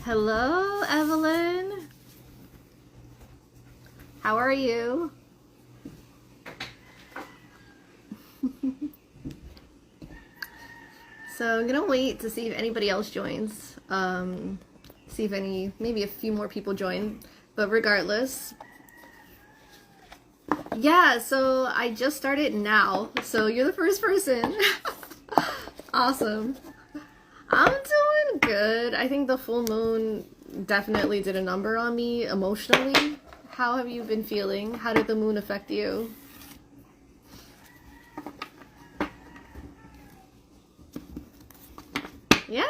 Hello, Evelyn. How are you? So I'm gonna wait to see if anybody else joins. See if maybe a few more people join. But regardless, yeah, so I just started now. So you're the first person. Awesome. I'm doing good. I think the full moon definitely did a number on me emotionally. How have you been feeling? How did the moon affect you? Yeah.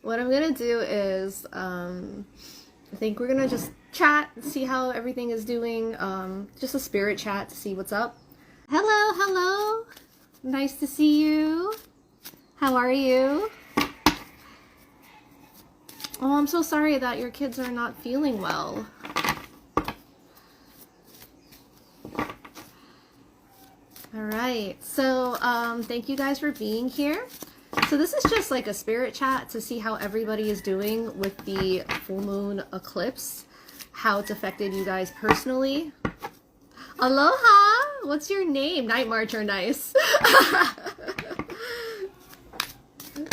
What I'm gonna do is, I think we're gonna just chat, see how everything is doing. Just a spirit chat to see what's up. Hello, hello. Nice to see you. How are you? Oh, I'm so sorry that your kids are not feeling well. All right, so thank you guys for being here. So this is just like a spirit chat to see how everybody is doing with the full moon eclipse, how it's affected you guys personally. Aloha! What's your name? Night Marcher, nice.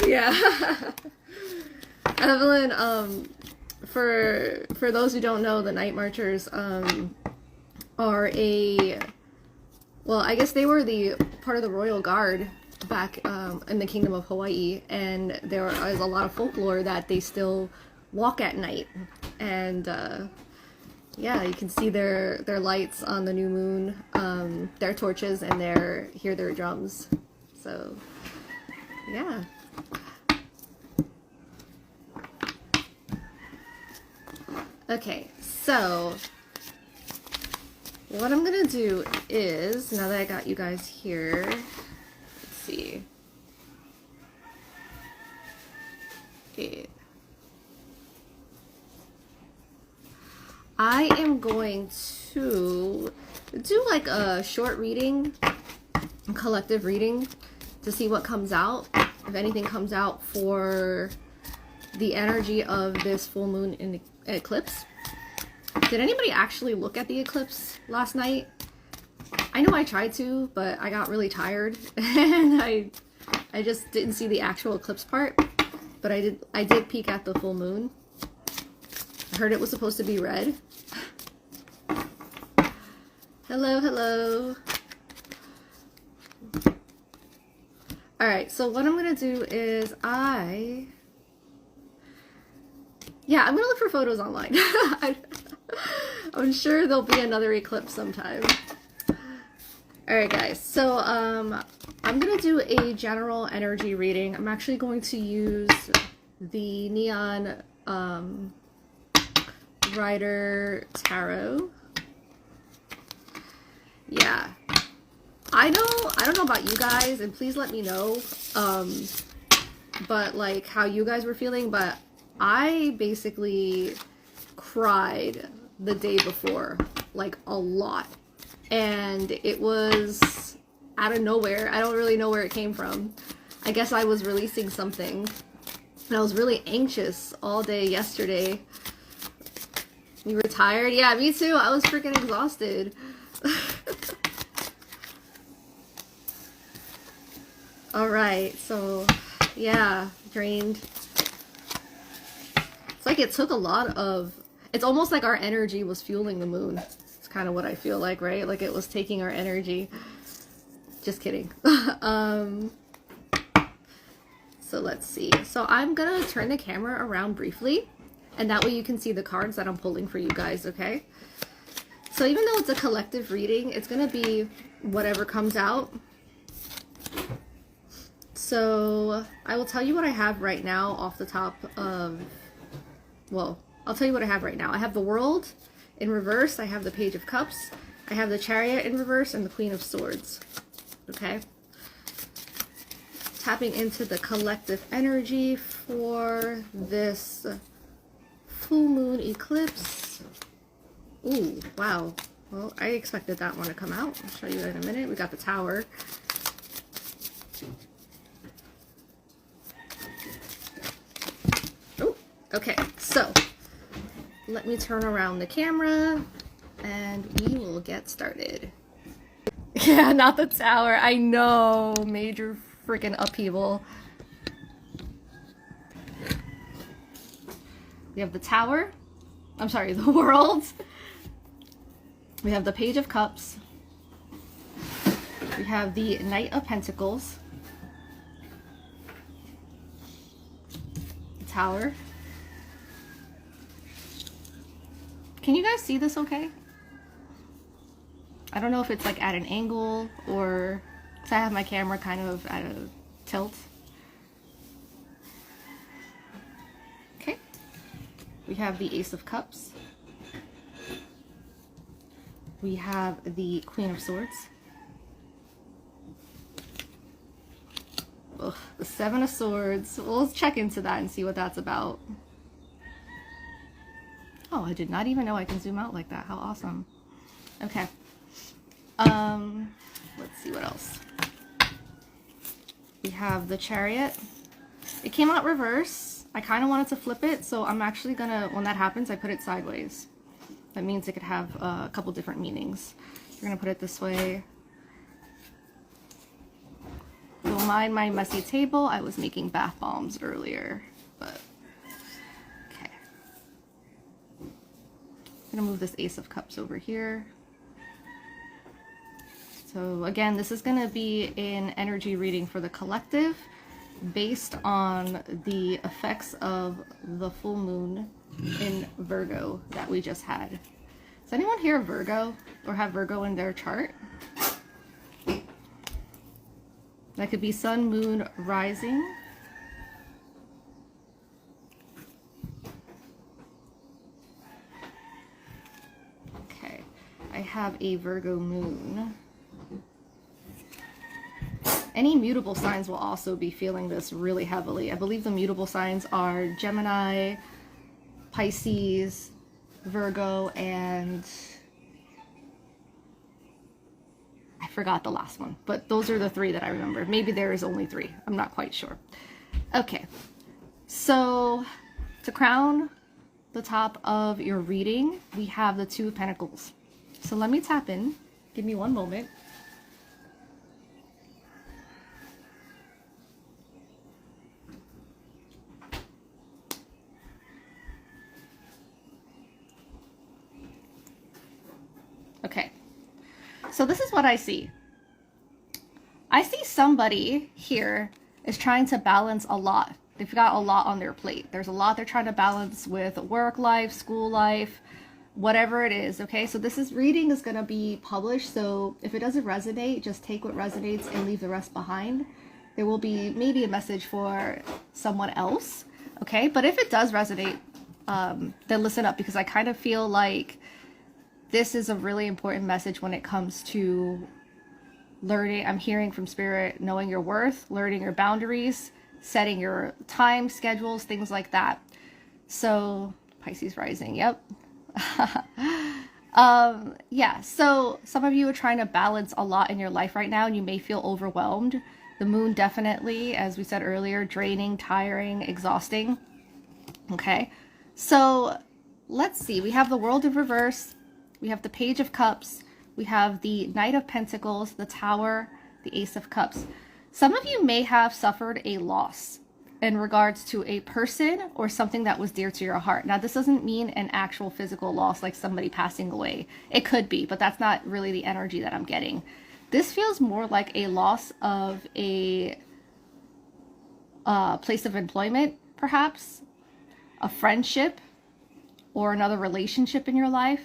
Yeah. Evelyn, for those who don't know, the Night Marchers are well, I guess they were the part of the royal guard back in the Kingdom of Hawaii, and there is a lot of folklore that they still walk at night, and yeah, you can see their lights on the new moon, their torches, and hear their drums. So yeah. Okay, so what I'm gonna do is, now that I got you guys here, let's see. Okay. I am going to do like a short reading, a collective reading, to see what comes out, if anything comes out for the energy of this full moon in eclipse. Did anybody actually look at the eclipse last night? I know I tried to, but I got really tired and I just didn't see the actual eclipse part. But I did peek at the full moon. I heard it was supposed to be red. Hello, hello. Alright, so what I'm gonna do is I'm gonna look for photos online. I'm sure there'll be another eclipse sometime. Alright guys, so I'm gonna do a general energy reading. I'm actually going to use the Neon Rider Tarot. Yeah. I don't know about you guys, and please let me know, but like how you guys were feeling, but I basically cried the day before, like a lot, and it was out of nowhere. I don't really know where it came from. I guess I was releasing something, and I was really anxious all day yesterday. You were tired? Yeah, me too. I was freaking exhausted. Alright, so yeah, drained. It's like it took a lot of, it's almost like our energy was fueling the moon. It's kind of what I feel like, right? Like it was taking our energy. Just kidding. So let's see. So I'm gonna turn the camera around briefly, and that way you can see the cards that I'm pulling for you guys, okay? So even though it's a collective reading, it's gonna be whatever comes out. So I will tell you what I have right now off the top of, well, I'll tell you what I have right now. I have the World in reverse, I have the Page of Cups, I have the Chariot in reverse, and the Queen of Swords. Okay? Tapping into the collective energy for this full moon eclipse. Ooh, wow. Well, I expected that one to come out. I'll show you in a minute. We got the Tower. Oh, okay. So, let me turn around the camera and we will get started. Yeah, not the Tower. I know. Major freaking upheaval. We have the Tower. I'm sorry, the World. We have the Page of Cups. We have the Knight of Pentacles. The Tower. Can you guys see this okay? I don't know if it's like at an angle or because I have my camera kind of at a tilt. Okay. We have the Ace of Cups. We have the Queen of Swords. Ugh, the Seven of Swords. Well, let's check into that and see what that's about. Oh, I did not even know I can zoom out like that. How awesome. Okay. Let's see what else. We have the Chariot. It came out reverse. I kind of wanted to flip it, so I'm actually gonna, when that happens, I put it sideways. That means it could have a couple different meanings. We're gonna put it this way. Don't mind my messy table. I was making bath bombs earlier, but okay. I'm gonna move this Ace of Cups over here. So again, this is gonna be an energy reading for the collective based on the effects of the full moon in Virgo that we just had. Does anyone here Virgo or have Virgo in their chart? That could be sun, moon, rising. Okay, I have a Virgo moon. Any mutable signs will also be feeling this really heavily. I believe the mutable signs are Gemini, Pisces, Virgo, and I forgot the last one, but those are the three that I remember. Maybe there is only three. I'm not quite sure. Okay, so to crown the top of your reading, we have the Two of Pentacles. So let me tap in. Give me one moment. Okay, so this is what I see. I see somebody here is trying to balance a lot. They've got a lot on their plate. There's a lot they're trying to balance with work life, school life, whatever it is, okay? So this reading is going to be published, so if it doesn't resonate, just take what resonates and leave the rest behind. There will be maybe a message for someone else, okay? But if it does resonate, then listen up, because I kind of feel like this is a really important message when it comes to learning. I'm hearing from Spirit, knowing your worth, learning your boundaries, setting your time schedules, things like that. So Pisces rising, yep. Yeah, so some of you are trying to balance a lot in your life right now and you may feel overwhelmed. The moon definitely, as we said earlier, draining, tiring, exhausting. Okay, so let's see. We have the World in reverse. We have the Page of Cups. We have the Knight of Pentacles, the Tower, the Ace of Cups. Some of you may have suffered a loss in regards to a person or something that was dear to your heart. Now, this doesn't mean an actual physical loss like somebody passing away. It could be, but that's not really the energy that I'm getting. This feels more like a loss of a place of employment, perhaps, a friendship, or another relationship in your life.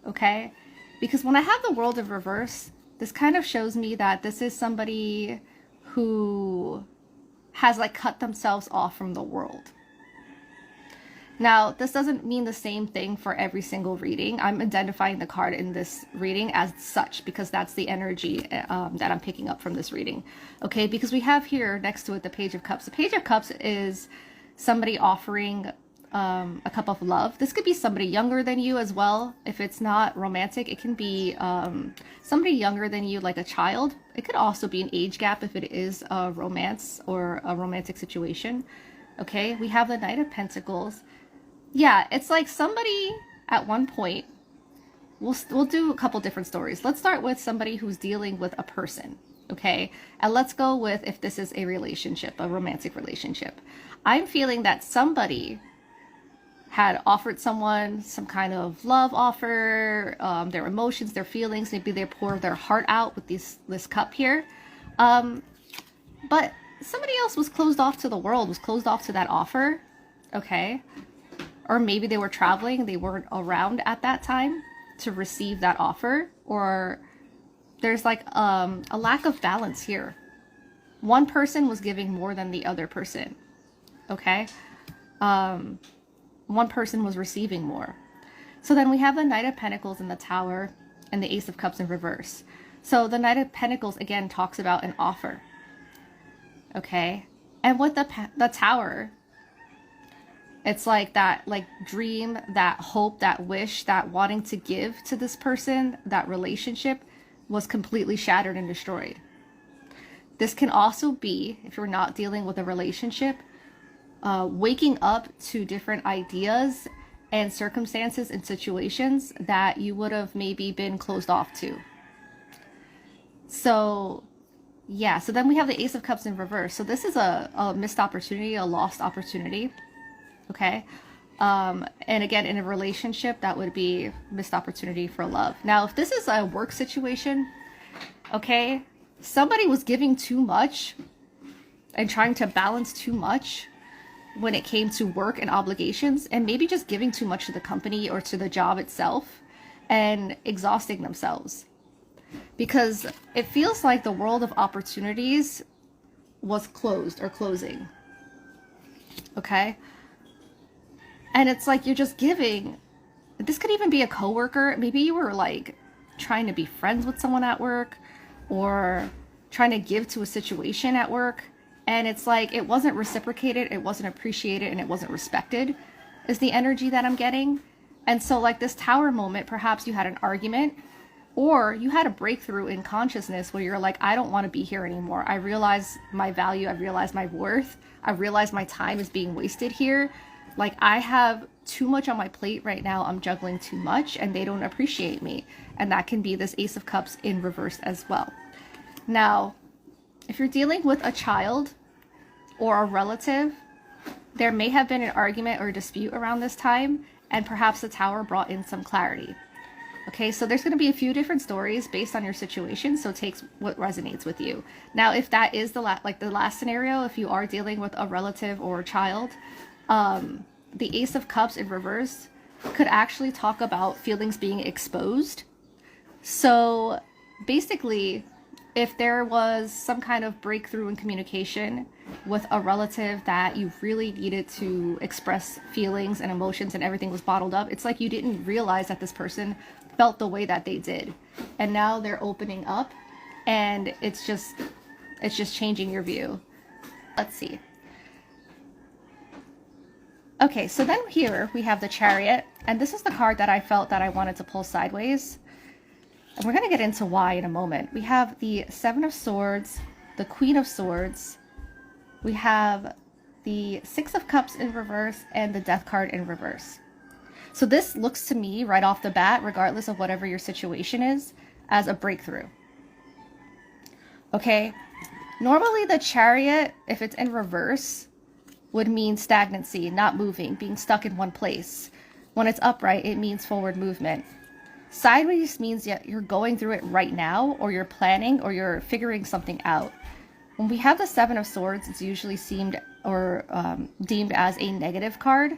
Okay, because when I have the World in reverse, this kind of shows me that this is somebody who has like cut themselves off from the world. Now, this doesn't mean the same thing for every single reading. I'm identifying the card in this reading as such because that's the energy that I'm picking up from this reading. Okay, because we have here next to it the Page of Cups. The Page of Cups is somebody offering a cup of love. This could be somebody younger than you as well. If it's not romantic, it can be somebody younger than you, like a child. It could also be an age gap if it is a romance or a romantic situation. Okay, we have the Knight of Pentacles. Yeah, it's like somebody at one point, we'll do a couple different stories. Let's start with somebody who's dealing with a person. Okay, and let's go with if this is a relationship, a romantic relationship. I'm feeling that somebody had offered someone some kind of love offer, their emotions, their feelings. Maybe they pour their heart out with this cup here. But somebody else was closed off to the world, was closed off to that offer. Okay. Or maybe they were traveling, they weren't around at that time to receive that offer. Or there's like a lack of balance here. One person was giving more than the other person. Okay. One person was receiving more. So then we have the Knight of Pentacles in the Tower and the Ace of Cups in reverse. So the Knight of Pentacles again talks about an offer. Okay. And with the Tower, it's like that dream, that hope, that wish, that wanting to give to this person, that relationship was completely shattered and destroyed. This can also be, if you're not dealing with a relationship, waking up to different ideas and circumstances and situations that you would have maybe been closed off to. So yeah, so then we have the Ace of Cups in reverse. So this is a missed opportunity, a lost opportunity. Okay. And again, in a relationship, that would be missed opportunity for love. Now, if this is a work situation, okay, somebody was giving too much and trying to balance too much when it came to work and obligations, and maybe just giving too much to the company or to the job itself and exhausting themselves. Because it feels like the world of opportunities was closed or closing. Okay? And it's like you're just giving. This could even be a coworker. Maybe you were like trying to be friends with someone at work or trying to give to a situation at work. And it's like it wasn't reciprocated, it wasn't appreciated, and it wasn't respected is the energy that I'm getting. And so like this Tower moment, perhaps you had an argument or you had a breakthrough in consciousness where you're like, I don't want to be here anymore. I realize my value. I realize my worth. I realize my time is being wasted here. Like I have too much on my plate right now. I'm juggling too much and they don't appreciate me. And that can be this Ace of Cups in reverse as well. Now, if you're dealing with a child or a relative, there may have been an argument or a dispute around this time, and perhaps the Tower brought in some clarity. Okay, so there's going to be a few different stories based on your situation, so take what resonates with you. Now, if that is the last scenario, if you are dealing with a relative or a child, the Ace of Cups in reverse could actually talk about feelings being exposed. So basically, if there was some kind of breakthrough in communication with a relative that you really needed to express feelings and emotions and everything was bottled up, it's like you didn't realize that this person felt the way that they did. And now they're opening up and it's just changing your view. Let's see. Okay, so then here we have the Chariot, and this is the card that I felt that I wanted to pull sideways. And we're going to get into why in a moment. We have the Seven of Swords, the Queen of Swords. We have the Six of Cups in reverse and the Death card in reverse. So this looks to me right off the bat, regardless of whatever your situation is, as a breakthrough. Okay? Normally the Chariot, if it's in reverse, would mean stagnancy, not moving, being stuck in one place. When it's upright, it means forward movement. Sideways means that you're going through it right now, or you're planning, or you're figuring something out. When we have the Seven of Swords, it's usually deemed as a negative card.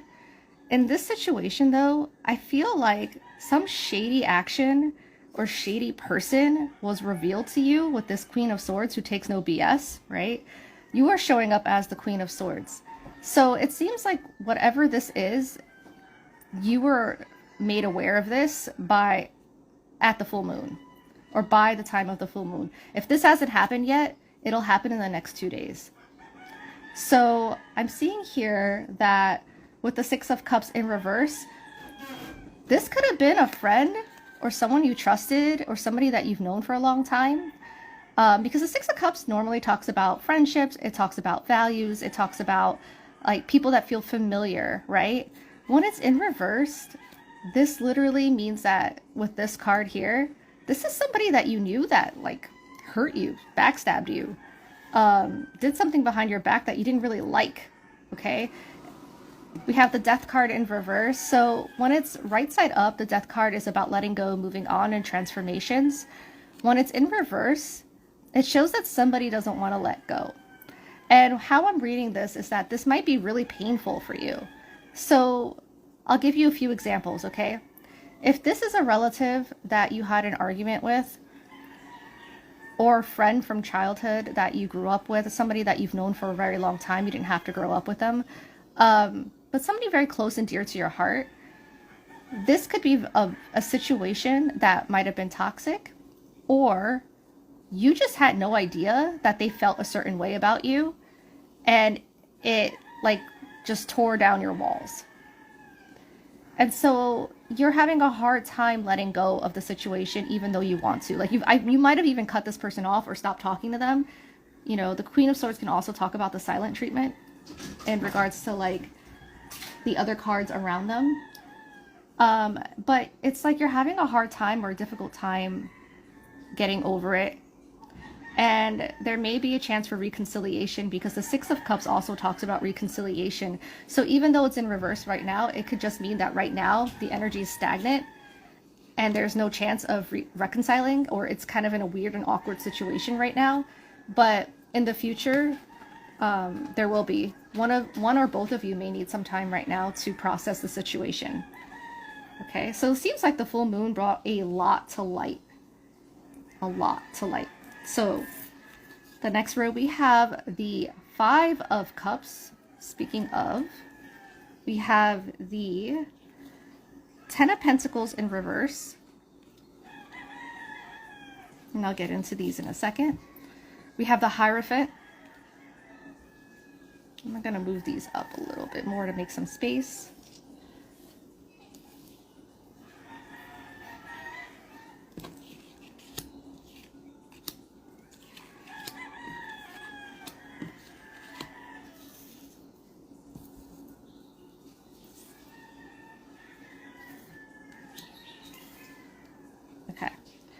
In this situation, though, I feel like some shady action or shady person was revealed to you with this Queen of Swords who takes no BS, right? You are showing up as the Queen of Swords. So it seems like whatever this is, you were made aware of this at the full moon or by the time of the full moon. If this hasn't happened yet, it'll happen in the next 2 days. So I'm seeing here that with the Six of Cups in reverse, this could have been a friend or someone you trusted or somebody that you've known for a long time. Because the Six of Cups normally talks about friendships, it talks about values, it talks about like people that feel familiar, right? When it's in reverse, this literally means that with this card here, this is somebody that you knew that like hurt you, backstabbed you, did something behind your back that you didn't really like, okay? We have the Death card in reverse. So when it's right side up, the Death card is about letting go, moving on, and transformations. When it's in reverse, it shows that somebody doesn't want to let go. And how I'm reading this is that this might be really painful for you. So I'll give you a few examples, okay? If this is a relative that you had an argument with, or a friend from childhood that you grew up with, somebody that you've known for a very long time, you didn't have to grow up with them, but somebody very close and dear to your heart, this could be a situation that might have been toxic, or you just had no idea that they felt a certain way about you, and it like just tore down your walls. And so you're having a hard time letting go of the situation, even though you want to. Like you might have even cut this person off or stopped talking to them. You know, the Queen of Swords can also talk about the silent treatment in regards to like the other cards around them. But it's like you're having a hard time or a difficult time getting over it. And there may be a chance for reconciliation because the Six of Cups also talks about reconciliation. So even though it's in reverse right now, it could just mean that right now the energy is stagnant and there's no chance of reconciling, or it's kind of in a weird and awkward situation right now. But in the future, there will be. One or both of you may need some time right now to process the situation. Okay, so it seems like the full moon brought a lot to light. A lot to light. So the next row we have the Five of Cups. Speaking of, we have the Ten of Pentacles in reverse. And I'll get into these in a second. We have the Hierophant. I'm going to move these up a little bit more to make some space.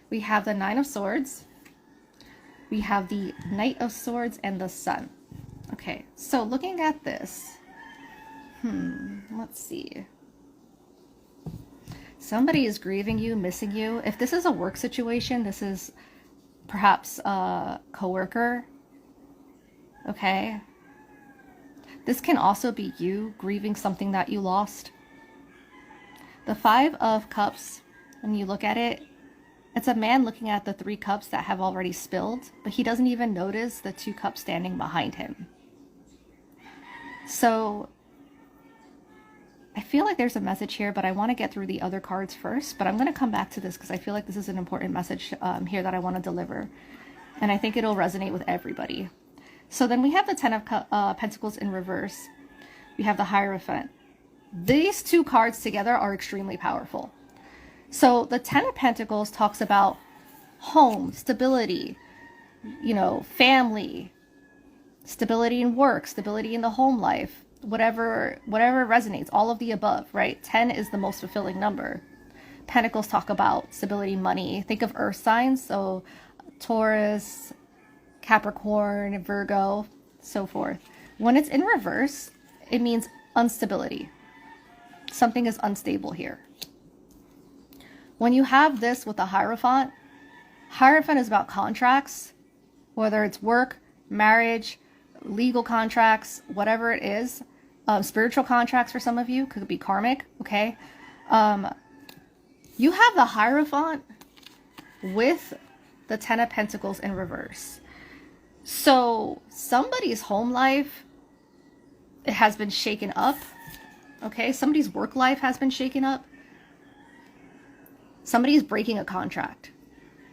We have the Nine of Swords. We have the Knight of Swords and the Sun. Okay, so looking at this, let's see. Somebody is grieving you, missing you. If this is a work situation, this is perhaps a coworker. Okay. This can also be you grieving something that you lost. The Five of Cups, when you look at it, it's a man looking at the three cups that have already spilled, but he doesn't even notice the two cups standing behind him. So I feel like there's a message here, but I want to get through the other cards first. But I'm going to come back to this because I feel like this is an important message here that I want to deliver. And I think it'll resonate with everybody. So then we have the Ten of Pentacles in reverse. We have the Hierophant. These two cards together are extremely powerful. So the Ten of Pentacles talks about home, stability, you know, family, stability in work, stability in the home life, whatever resonates, all of the above, right? 10 is the most fulfilling number. Pentacles talk about stability, money. Think of earth signs, so Taurus, Capricorn, Virgo, so forth. When it's in reverse, it means instability. Something is unstable here. When you have this with a Hierophant, Hierophant is about contracts, whether it's work, marriage, legal contracts, whatever it is. Spiritual contracts for some of you, could be karmic, okay? You have the Hierophant with the Ten of Pentacles in reverse. So somebody's home life, it has been shaken up, okay? Somebody's work life has been shaken up. Somebody's breaking a contract.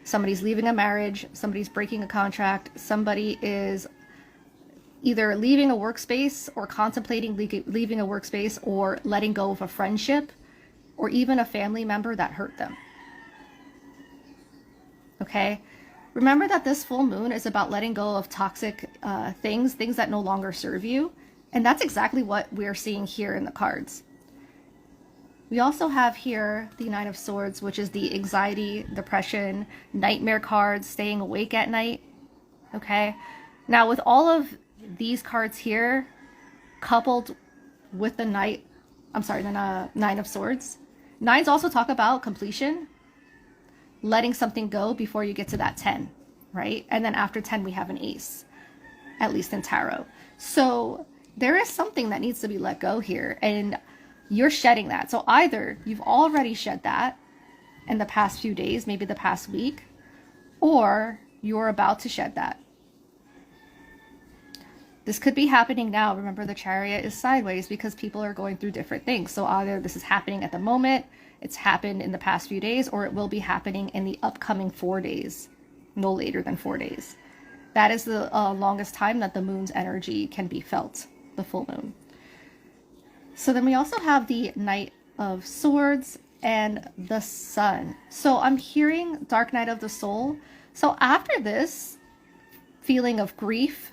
Somebody's leaving a marriage. Somebody's breaking a contract. Somebody is either leaving a workspace or contemplating leaving a workspace, or letting go of a friendship or even a family member that hurt them. Okay? Remember that this full moon is about letting go of toxic things that no longer serve you. And that's exactly what we're seeing here in the cards. We also have here the Nine of Swords, which is the anxiety, depression, nightmare cards, staying awake at night. Okay? Now, with all of these cards here, coupled with the Nine of Swords, nines also talk about completion, letting something go before you get to that 10, right? And then after 10, we have an ace, at least in tarot. So there is something that needs to be let go here, and you're shedding that. So either you've already shed that in the past few days, maybe the past week, or you're about to shed that. This could be happening now. Remember, the Chariot is sideways because people are going through different things. So either this is happening at the moment, it's happened in the past few days, or it will be happening in the upcoming 4 days, no later than 4 days. That is the longest time that the moon's energy can be felt, the full moon. So then we also have the Knight of Swords and the Sun. So I'm hearing Dark Night of the Soul. So after this feeling of grief,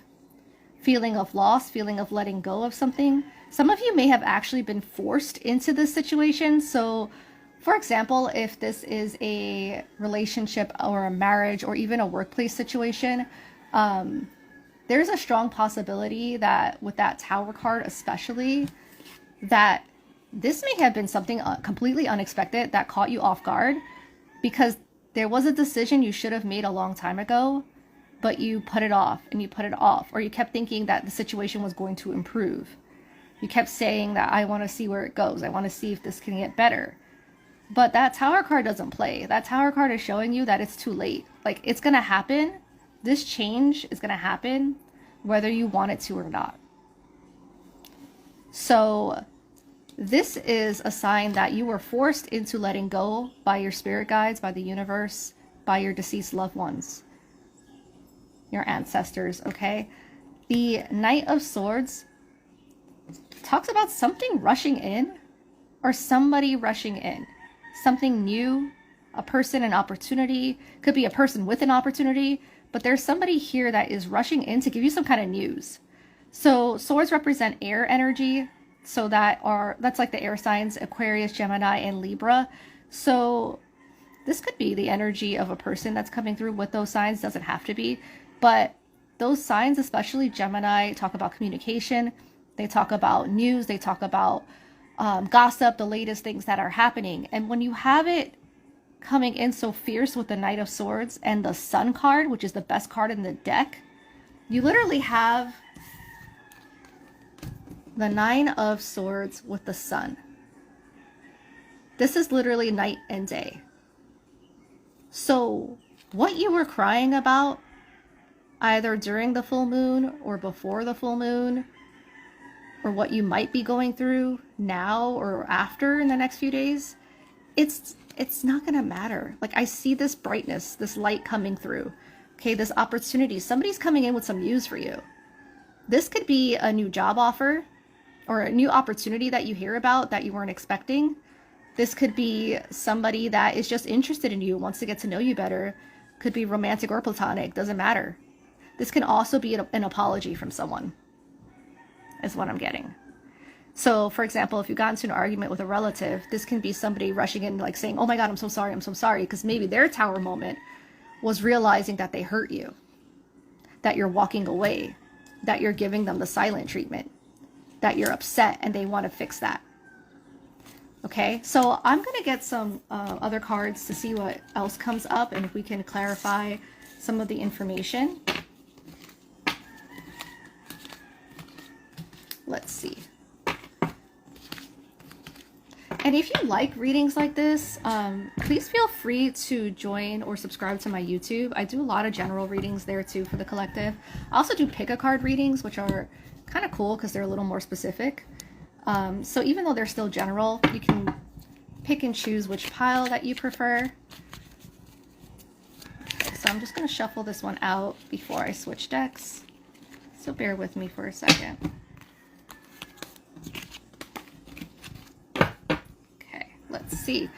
feeling of loss, feeling of letting go of something, some of you may have actually been forced into this situation. So for example, if this is a relationship or a marriage or even a workplace situation, there's a strong possibility that with that Tower card especially, that this may have been something completely unexpected that caught you off guard, because there was a decision you should have made a long time ago, but you put it off and you put it off, or you kept thinking that the situation was going to improve. You kept saying that I want to see where it goes. I want to see if this can get better. But that Tower card doesn't play. That Tower card is showing you that it's too late. Like, it's going to happen. This change is going to happen whether you want it to or not. So this is a sign that you were forced into letting go by your spirit guides, by the universe, by your deceased loved ones, your ancestors, okay? The Knight of Swords talks about something rushing in, or somebody rushing in. Something new, a person, an opportunity. Could be a person with an opportunity, but there's somebody here that is rushing in to give you some kind of news. So swords represent air energy. So that's like the air signs, Aquarius, Gemini, and Libra. So this could be the energy of a person that's coming through with those signs. Doesn't have to be, but those signs, especially Gemini, talk about communication. They talk about news. They talk about gossip, the latest things that are happening. And when you have it coming in so fierce with the Knight of Swords and the Sun card, which is the best card in the deck, you literally have the Nine of Swords with the Sun. This is literally night and day. So what you were crying about, either during the full moon or before the full moon, or what you might be going through now or after in the next few days, it's not going to matter. Like, I see this brightness, this light coming through. Okay, this opportunity. Somebody's coming in with some news for you. This could be a new job offer or a new opportunity that you hear about that you weren't expecting. This could be somebody that is just interested in you, wants to get to know you better. Could be romantic or platonic, doesn't matter. This can also be an apology from someone, is what I'm getting. So, for example, if you got into an argument with a relative, this can be somebody rushing in, like saying, oh my God, I'm so sorry, because maybe their Tower moment was realizing that they hurt you, that you're walking away, that you're giving them the silent treatment, that you're upset and they want to fix that. Okay, so I'm going to get some other cards to see what else comes up and if we can clarify some of the information. Let's see. And if you like readings like this, please feel free to join or subscribe to my YouTube. I do a lot of general readings there too for the collective. I also do pick-a-card readings, which are kind of cool because they're a little more specific. So even though they're still general, you can pick and choose which pile that you prefer. Okay, so I'm just going to shuffle this one out before I switch decks. So bear with me for a second. Okay, let's see.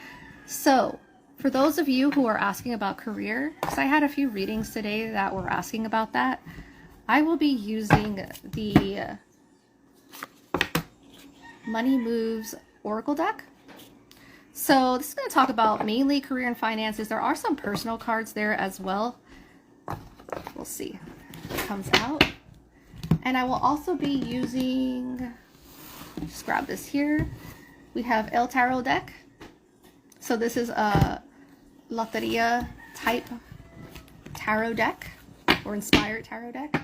So for those of you who are asking about career, because I had a few readings today that were asking about that, I will be using the Money Moves Oracle deck. So this is going to talk about mainly career and finances. There are some personal cards there as well. We'll see what comes out. And I will also be using, just grab this here. We have El Tarot deck. So this is a Loteria type tarot deck or inspired tarot deck.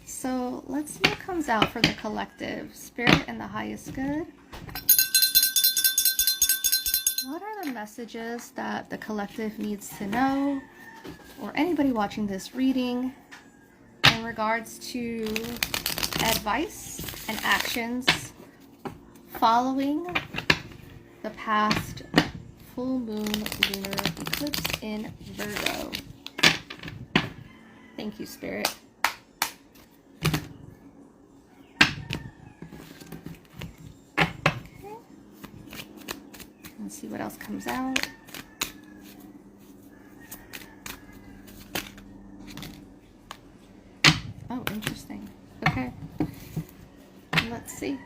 So let's see what comes out for the collective. Spirit and the highest good. What are the messages that the collective needs to know, or anybody watching this reading, in regards to advice and actions following the past full moon lunar eclipse in Virgo? Thank you, Spirit. Okay. Let's see what else comes out. Oh, interesting. Okay. Let's see.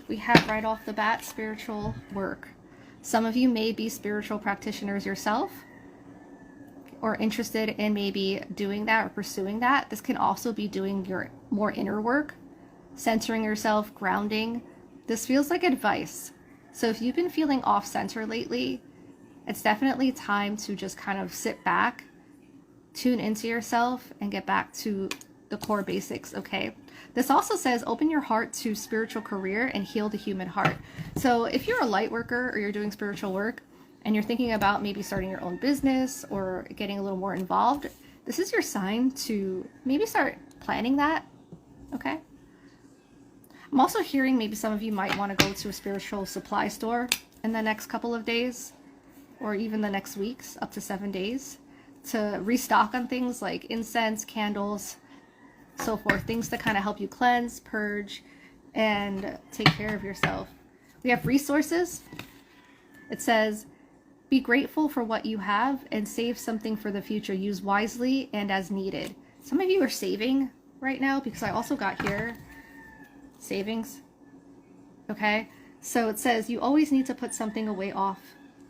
We have right off the bat spiritual work. Some of you may be spiritual practitioners yourself or interested in maybe doing that or pursuing that. This can also be doing your more inner work, centering yourself, grounding. This feels like advice. So if you've been feeling off center lately, it's definitely time to just kind of sit back, tune into yourself, and get back to the core basics, okay? This also says open your heart to spiritual career and heal the human heart. So if you're a light worker or you're doing spiritual work and you're thinking about maybe starting your own business or getting a little more involved, this is your sign to maybe start planning that, okay? I'm also hearing maybe some of you might want to go to a spiritual supply store in the next couple of days or even the next weeks, up to 7 days, to restock on things like incense, candles, so forth, things to kind of help you cleanse, purge, and take care of yourself. We have resources. It says, be grateful for what you have and save something for the future. Use wisely and as needed. Some of you are saving right now, because I also got here savings. Okay, so it says you always need to put something away off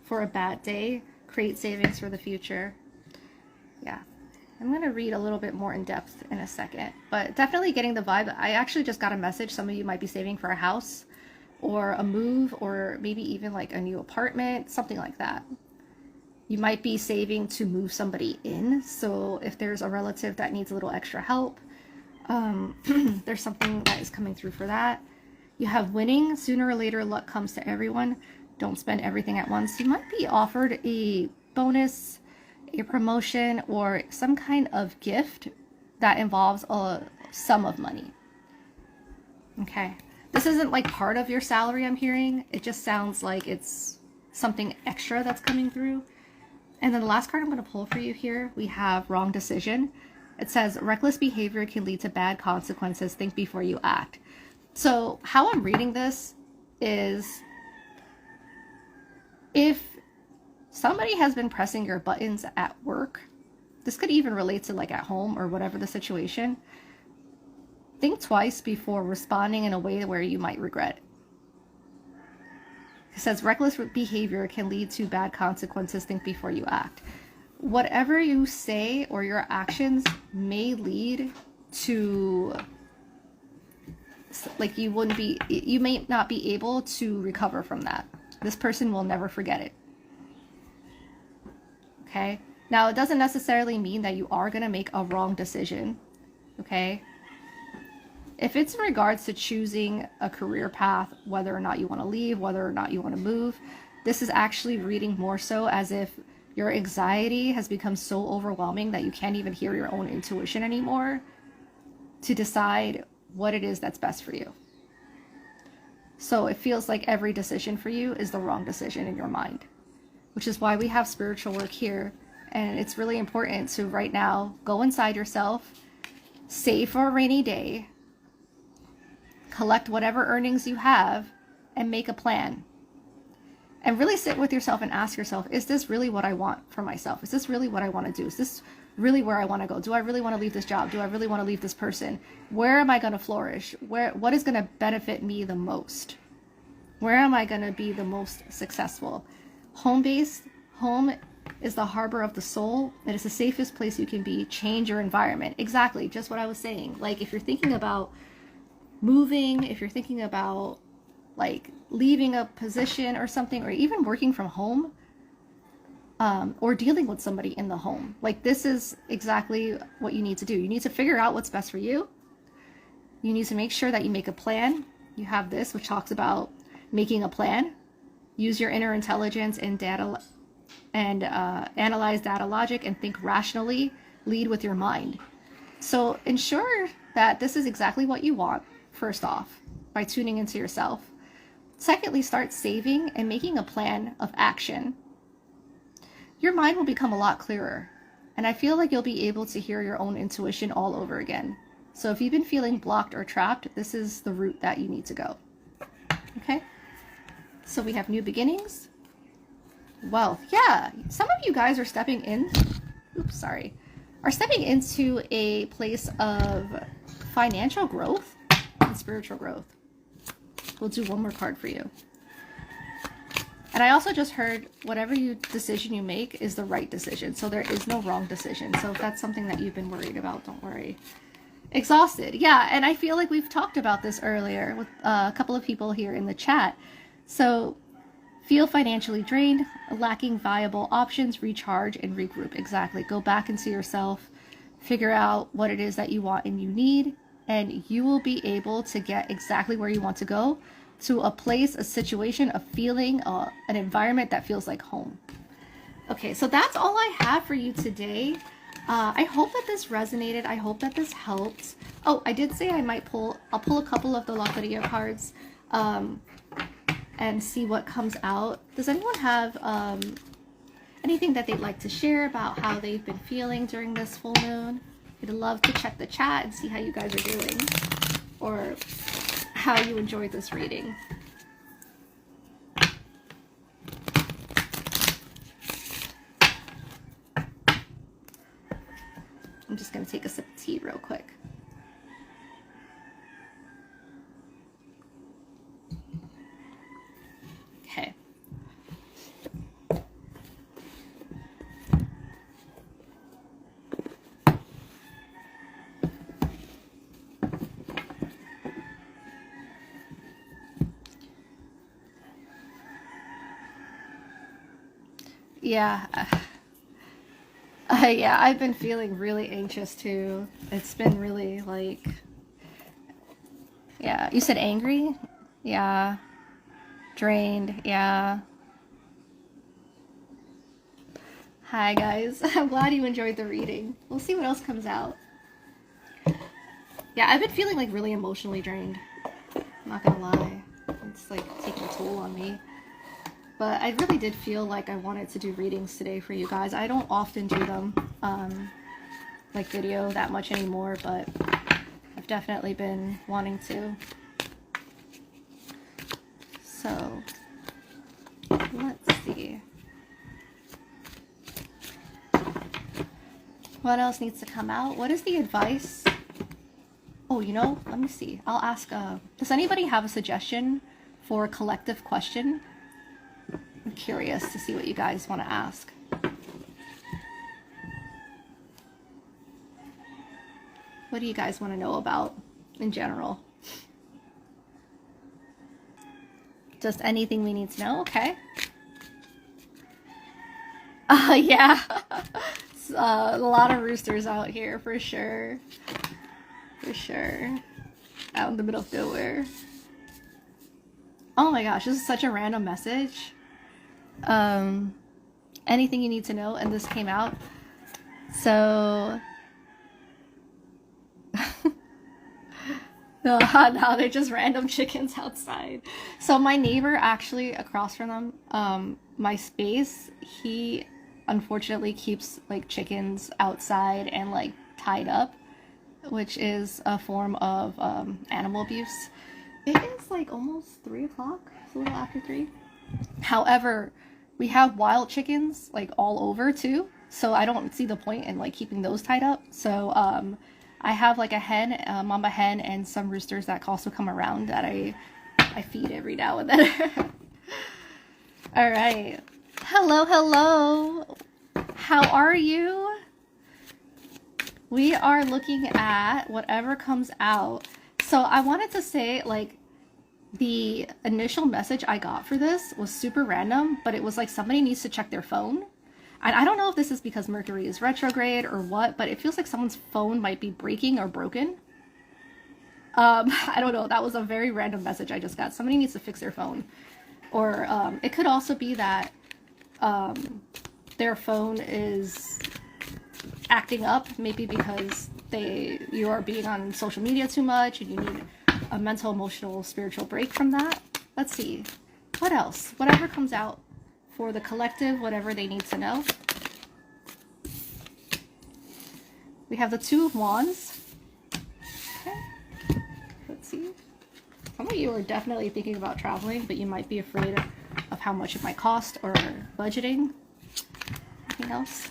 for a bad day. Create savings for the future. Yeah, I'm going to read a little bit more in depth in a second, but definitely getting the vibe. I actually just got a message. Some of you might be saving for a house or a move, or maybe even like a new apartment, something like that. You might be saving to move somebody in. So if there's a relative that needs a little extra help, there's something that is coming through for that. You have winning. Sooner or later, luck comes to everyone. Don't spend everything at once. You might be offered a bonus, a promotion, or some kind of gift that involves a sum of money. Okay. This isn't like part of your salary, I'm hearing. It just sounds like it's something extra that's coming through. And then the last card I'm going to pull for you here, we have wrong decision. It says reckless behavior can lead to bad consequences. Think before you act. So how I'm reading this is, if somebody has been pressing your buttons at work, this could even relate to like at home or whatever the situation, think twice before responding in a way where you might regret. It says reckless behavior can lead to bad consequences. Think before you act. Whatever you say or your actions may lead to, like, you may not be able to recover from that. This person will never forget it. Okay? Now, it doesn't necessarily mean that you are going to make a wrong decision. Okay? If it's in regards to choosing a career path, whether or not you want to leave, whether or not you want to move, this is actually reading more so as if your anxiety has become so overwhelming that you can't even hear your own intuition anymore to decide what it is that's best for you. So it feels like every decision for you is the wrong decision in your mind, which is why we have spiritual work here. And it's really important to right now go inside yourself, save for a rainy day, collect whatever earnings you have, and make a plan. And really sit with yourself and ask yourself, is this really what I want for myself? Is this really what I want to do? Is this really where I want to go? Do I really want to leave this job? Do I really want to leave this person? Where am I going to flourish? What is going to benefit me the most? Where am I going to be the most successful? Home is the harbor of the soul. It is the safest place you can be. Change your environment. Exactly, just what I was saying. Like, if you're thinking about moving, if you're thinking about like leaving a position or something, or even working from home, or dealing with somebody in the home, like, this is exactly what you need to do. You need to figure out what's best for you. You need to make sure that you make a plan. You have this, which talks about making a plan. Use your inner intelligence and analyze data logic and think rationally. Lead with your mind. So ensure that this is exactly what you want, first off, by tuning into yourself. Secondly, start saving and making a plan of action. Your mind will become a lot clearer, and I feel like you'll be able to hear your own intuition all over again. So if you've been feeling blocked or trapped, this is the route that you need to go. Okay? So we have new beginnings, wealth. Yeah, some of you guys are stepping into a place of financial growth and spiritual growth. We'll do one more card for you. And I also just heard whatever decision you make is the right decision. So there is no wrong decision. So if that's something that you've been worried about, don't worry. Exhausted. Yeah, and I feel like we've talked about this earlier with a couple of people here in the chat. So feel financially drained, lacking viable options, recharge and regroup. Exactly. Go back into yourself, figure out what it is that you want and you need, and you will be able to get exactly where you want to go, to a place, a situation, a feeling, an environment that feels like home. Okay, so that's all I have for you today. I hope that this resonated. I hope that this helped. Oh, I did say I'll pull a couple of the Loteria cards and see what comes out. Does anyone have anything that they'd like to share about how they've been feeling during this full moon? I'd love to check the chat and see how you guys are doing, or how you enjoyed this reading. I'm just going to take a sip of tea real quick. Okay. Yeah. Yeah, I've been feeling really anxious too. It's been really like, yeah, you said angry? Yeah. Drained, yeah. Hi guys, I'm glad you enjoyed the reading. We'll see what else comes out. Yeah, I've been feeling like really emotionally drained. I'm not gonna lie. It's like taking a toll on me. But I really did feel like I wanted to do readings today for you guys. I don't often do them, like video that much anymore, but I've definitely been wanting to. So, let's see. What else needs to come out? What is the advice? Oh, you know, let me see. I'll ask, does anybody have a suggestion for a collective question? I'm curious to see what you guys want to ask. What do you guys want to know about in general? Just anything we need to know? Okay. Yeah. A lot of roosters out here, for sure. For sure. Out in the middle of nowhere. Oh my gosh, this is such a random message. Anything you need to know, and this came out. So no, they're just random chickens outside. So my neighbor, actually across from them, my space, he unfortunately keeps like chickens outside and like tied up. which is a form of animal abuse. It is like almost 3 o'clock. It's a little after 3. However, we have wild chickens like all over too, so I don't see the point in like keeping those tied up. So I have like a hen, a mama hen, and some roosters that also come around that I feed every now and then. All right. Hello, hello. How are you? We are looking at whatever comes out. So I wanted to say, like, the initial message I got for this was super random, but it was like somebody needs to check their phone. And I don't know if this is because Mercury is retrograde or what, but it feels like someone's phone might be breaking or broken. I don't know. That was a very random message I just got. Somebody needs to fix their phone. Or it could also be that their phone is acting up, maybe because you are being on social media too much and you need a mental, emotional, spiritual break from that. Let's see. What else? Whatever comes out for the collective, whatever they need to know. We have the Two of Wands. Okay. Let's see. Some of you are definitely thinking about traveling, but you might be afraid of how much it might cost or budgeting. Anything else?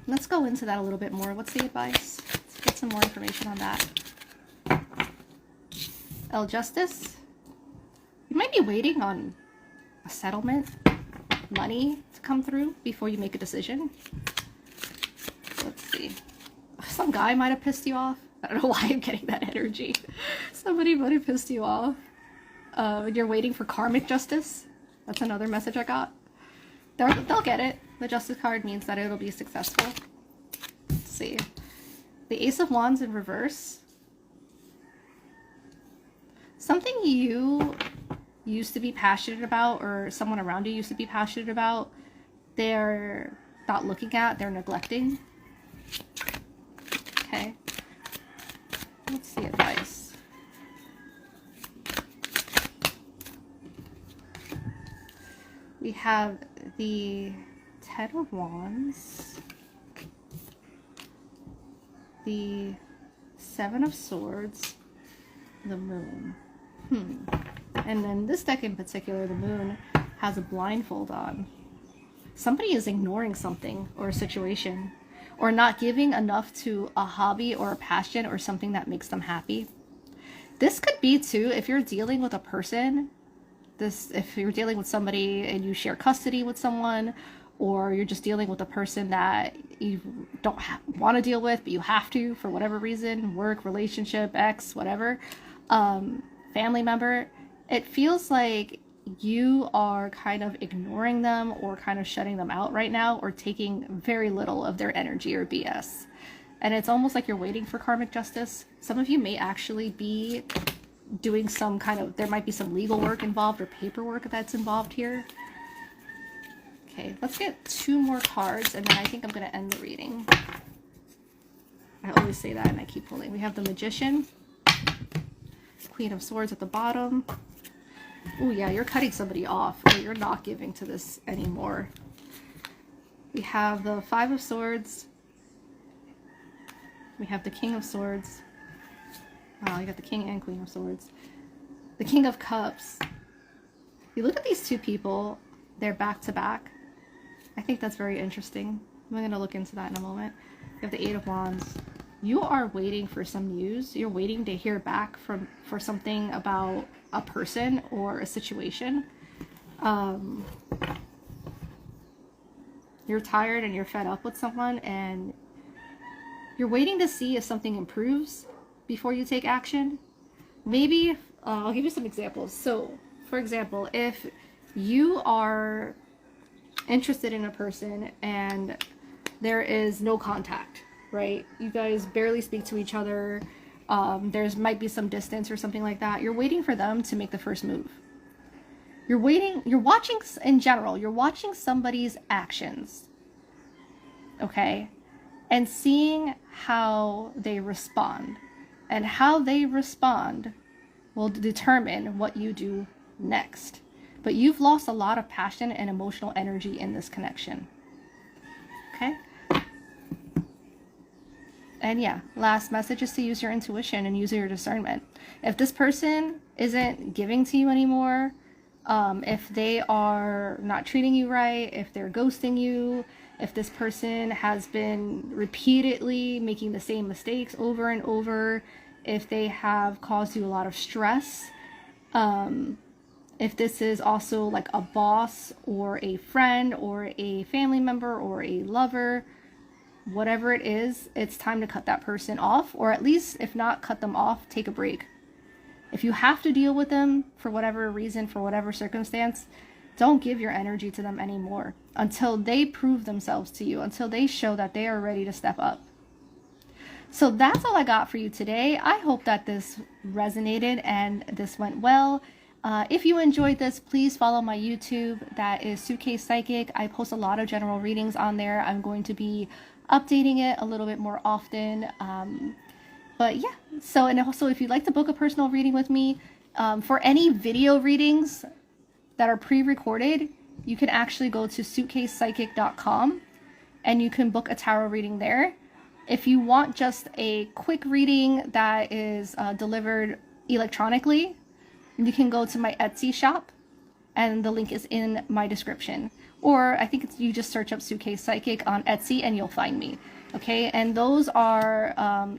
Let's go into that a little bit more. What's the advice? Let's get some more information on that. El Justice. You might be waiting on a settlement, money to come through before you make a decision. Let's see. Some guy might have pissed you off. I don't know why I'm getting that energy. Somebody might have pissed you off. You're waiting for karmic justice. That's another message I got. They'll get it. The Justice card means that it'll be successful. Let's see. The Ace of Wands in reverse. Something you used to be passionate about, or someone around you used to be passionate about, they're not looking at, they're neglecting. Okay. What's the advice? We have the Ten of Wands, the Seven of Swords, the Moon. And then this deck in particular, the Moon, has a blindfold on. Somebody is ignoring something or a situation, or not giving enough to a hobby or a passion or something that makes them happy. This could be too, if you're dealing with a person, if you're dealing with somebody and you share custody with someone, or you're just dealing with a person that you don't want to deal with, but you have to for whatever reason, work, relationship, ex, whatever, family member, it feels like you are kind of ignoring them or kind of shutting them out right now, or taking very little of their energy or BS. And it's almost like you're waiting for karmic justice. Some of you may actually be doing some kind of, there might be some legal work involved or paperwork that's involved here. Okay, let's get 2 more cards and then I think I'm going to end the reading. I always say that and I keep pulling. We have the Magician, Queen of Swords at the bottom. Oh yeah, you're cutting somebody off, or you're not giving to this anymore. We have the Five of Swords. We have the King of Swords. Oh, you got the King and Queen of Swords. The King of Cups. You look at these two people, they're back to back. I think that's very interesting. I'm going to look into that in a moment. You have the Eight of Wands. You are waiting for some news. You're waiting to hear back for something about a person or a situation. You're tired and you're fed up with someone, and you're waiting to see if something improves before you take action. Maybe, I'll give you some examples. So, for example, if you are interested in a person and there is no contact, right? You guys barely speak to each other. There's might be some distance or something like that. You're waiting for them to make the first move. You're watching, in general, you're watching somebody's actions, okay? And seeing how they respond. And how they respond will determine what you do next. But you've lost a lot of passion and emotional energy in this connection, okay? And yeah, last message is to use your intuition and use your discernment. If this person isn't giving to you anymore, if they are not treating you right, if they're ghosting you, if this person has been repeatedly making the same mistakes over and over, if they have caused you a lot of stress, if this is also like a boss or a friend or a family member or a lover, whatever it is, it's time to cut that person off, or at least if not cut them off, take a break. If you have to deal with them for whatever reason, for whatever circumstance, don't give your energy to them anymore until they prove themselves to you, until they show that they are ready to step up. So that's all I got for you today. I hope that this resonated and this went well. If you enjoyed this, please follow my YouTube. That is Suitcase Psychic. I post a lot of general readings on there. I'm going to be updating it a little bit more often. But yeah, so, and also if you'd like to book a personal reading with me, for any video readings that are pre-recorded, you can actually go to suitcasepsychic.com and you can book a tarot reading there. If you want just a quick reading that is delivered electronically, you can go to my Etsy shop and the link is in my description. Or I think you just search up Suitcase Psychic on Etsy and you'll find me. Okay, and those are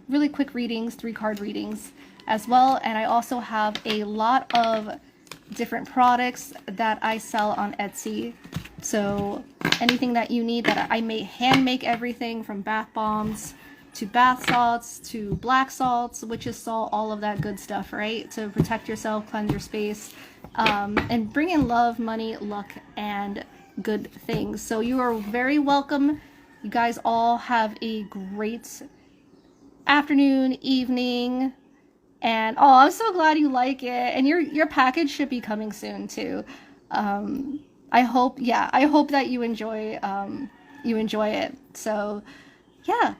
really quick readings, 3-card readings as well. And I also have a lot of different products that I sell on Etsy. So anything that you need, that I may hand make everything from bath bombs to bath salts to black salts, witch's salt, all of that good stuff, right? To protect yourself, cleanse your space, and bring in love, money, luck, and good things. So you are very welcome. You guys all have a great afternoon, evening, and oh, I'm so glad you like it. And your package should be coming soon too. I hope that you enjoy it. So yeah,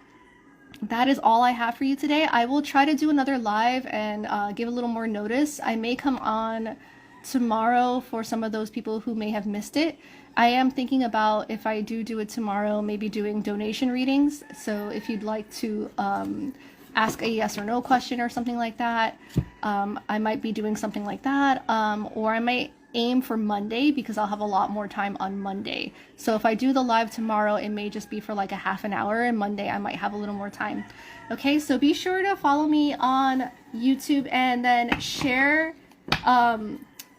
that is all I have for you today. I will try to do another live and give a little more notice. I may come on tomorrow for some of those people who may have missed it. I am thinking about, if I do it tomorrow, maybe doing donation readings. So if you'd like to ask a yes or no question or something like that, I might be doing something like that. Or I might aim for Monday because I'll have a lot more time on Monday. So if I do the live tomorrow, it may just be for like a half an hour, and Monday I might have a little more time. Okay, so be sure to follow me on YouTube and then share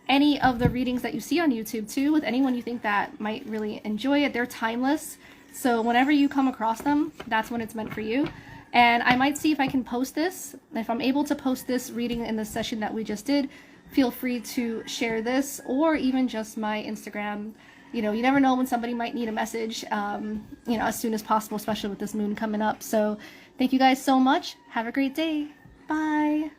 any of the readings that you see on YouTube too with anyone you think that might really enjoy it. They're timeless, so whenever you come across them, that's when it's meant for you. And I might see if I can post this. If I'm able to post this reading in the session that we just did, feel free to share this, or even just my Instagram. You know, you never know when somebody might need a message, you know, as soon as possible, especially with this moon coming up. So thank you guys so much. Have a great day. Bye.